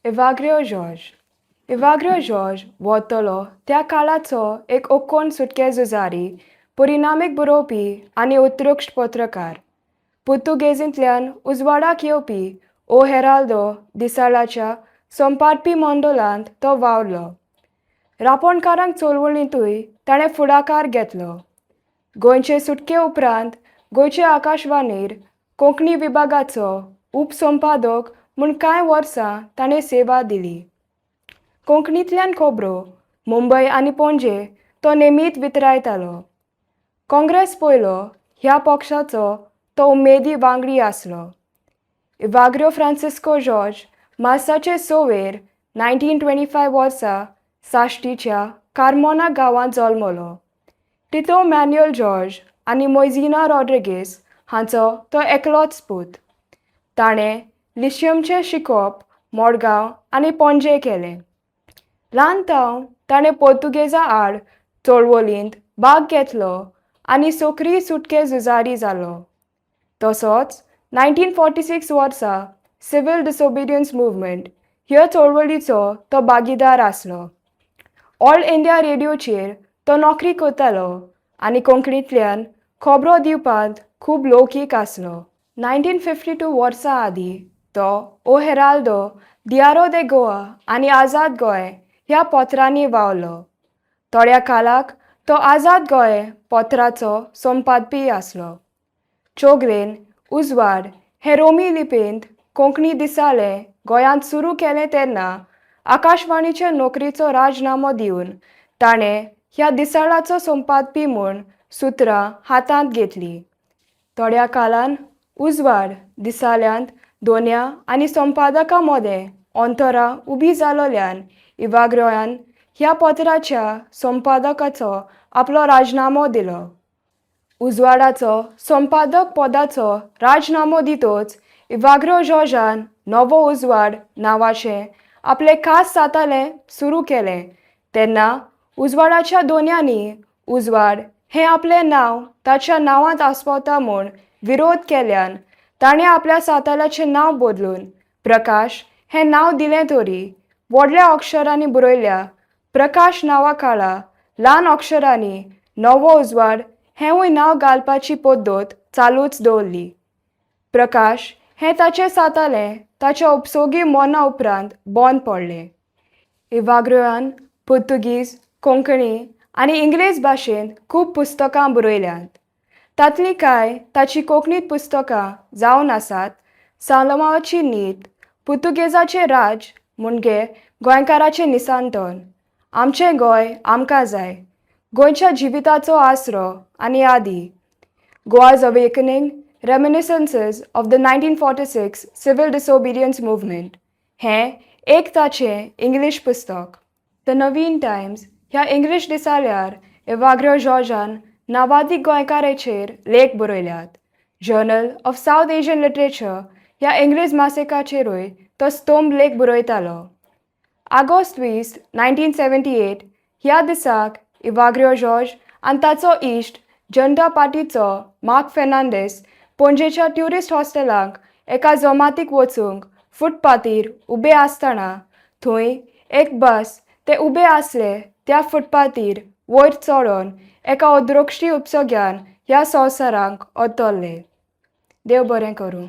इवाग्रियो George इवाग्रियो George वतलो त्या काळाचो एक ओकोण सुटके झुजारी, परिणामीक बरोवपी आनी उत्कृश्ट पत्रकार. पुर्तुगेजींतल्यान उजवाडाक येवपी ओ हेराल्दो दिसाळ्याच्या संपादपी मंडलांत तो वावरलो. रांपोणकारांक चळवळींतूय ताणें फुडाकार घेतलो. गोंयचे सुटके उपरांत गोंयचे आकाशवाणीर कोंकणी विभागाचो उपसंपादक म्हूण कांय वर्सां ताणें सेवा दिली. कोंकणींतल्यान खबरो मुंबय आनी पणजे तो नेमीत वितरायतालो. काँग्रेस पयलो ह्या पक्षाचो तो उमेदी वांगडी आसलो. इवाग्रियो फ्रांसिस्को जॉर्ज मार्चाचे 6 1925 वर्सा साश्टीच्या कार्मोना गांवांत जल्मलो. टितो मॅन्युएल जॉर्ज आनी मोइझिना रॉड्रिगीस हांचो तो एकलोच पूत. ताणें लिशियमचें शिकोवप मडगांव आनी पणजे केलें. ल्हानतावन ताणें पोर्तुगेजां आड चळवळींत भाग घेतलो आनी सक्रीय सुटके झुजारी जालो. तसोच 1946 वर्सा सिव्हिल डिसोबिडियन्स मुव्हमेंट ह्या चळवळीचो तो भागीदार आसलो. ऑल इंडिया रेडिओचेर तो नोकरी करतालो आनी कोंकणींतल्यान खबरो दिवपांत खूब लौकीक आसलो. 1952 वर्सा आदीं तो ओ हेराल्दो, दियारो दे गोवा आनी आझाद गोंय ह्या पत्रांनी वावलो. थोड्या काळाक तो आझाद गोंय पत्राचो संपादपी आसलो. चोगलेन उजवाड हे रोमी लिपींत कोंकणी दिसाळें गोंयांत सुरू केलें तेन्ना आकाशवाणीचे नोकरीचो राजिनामो दिवन ताणें ह्या दिसाळ्याचो संपादपी म्हूण सुत्रां हातांत घेतलीं. थोड्या काळान उजवाड दिसाळ्यांत दोनया आनी संपादकां मदें अंतरां उबीं जालोल्यान इवाग्रियोन ह्या पत्राच्या संपादकाचो आपलो राजिनामो दिलो. उजवाडाचो संपादक पदाचो राजिनामो दितच इवाग्रियो जॉर्जान नवो उजवाड नांवाचें आपलें खास सातालें सुरू केलें. तेन्ना उजवाडाच्या दोनयांनी उजवाड हें आपलें नांव ताच्या नांवांत आस्पावता म्हूण विरोध केल्यान ताणें आपल्या साताल्याचें नांव बदलून प्रकाश हें नांव दिलें. तरी व्हडल्या अक्षरांनी बरयल्ल्या प्रकाश नांवा खाला ल्हान अक्षरांनी नवो उजवाड हेंवूय नांव घालपाची पद्दत चालूच दवरली. प्रकाश हें ताचें सातालें ताच्या उपसोगी मोना उपरांत बंद पडलें. इवाग्रियोन पुर्तुगीज, कोंकणी आनी इंग्लीश भाशेंत खूब पुस्तकां बरयल्यांत. तांतलीं कांय ताचीं कोंकणींत पुस्तकां जावन आसात सालमाची नीत, पुर्तुगेजाचें राज म्हणजे गोंयकाराचें निसांतन, आमचें गोंय आमकां जाय, गोंयच्या जिविताचो आसरो आनी आदी, Goa's awakening reminiscences of the 1946 civil disobedience movement हें एक ताचें इंग्लीश पुस्तक. द नवीन टायम्स ह्या इंग्लीश दिसाळ्यार इवाग्रियो जॉर्जान नावादी गोंयकाराचेर लेख बरयल्यात. Journal of South Asian literature ह्या इंग्लीश मासिकाचेरूय तो स्तंभ लेख बरयतालो. ऑगस्ट 20, 1978 ह्या दिसाक इवाग्रियो जॉर्ज आनी ताचो इश्ट जनता पार्टीचो मार्क फेर्नांडीस पणजेच्या ट्युरिस्ट हॉस्टेलांक एका जमातीक वचूंक फुटपाथीर उबे आसतना थंय एक बस ते उबे आसले त्या फुटपाथीर वयर चडोन एका अदृश्टी उपसग्यान ह्या संवसारांक अतरले. देव बरें करूं.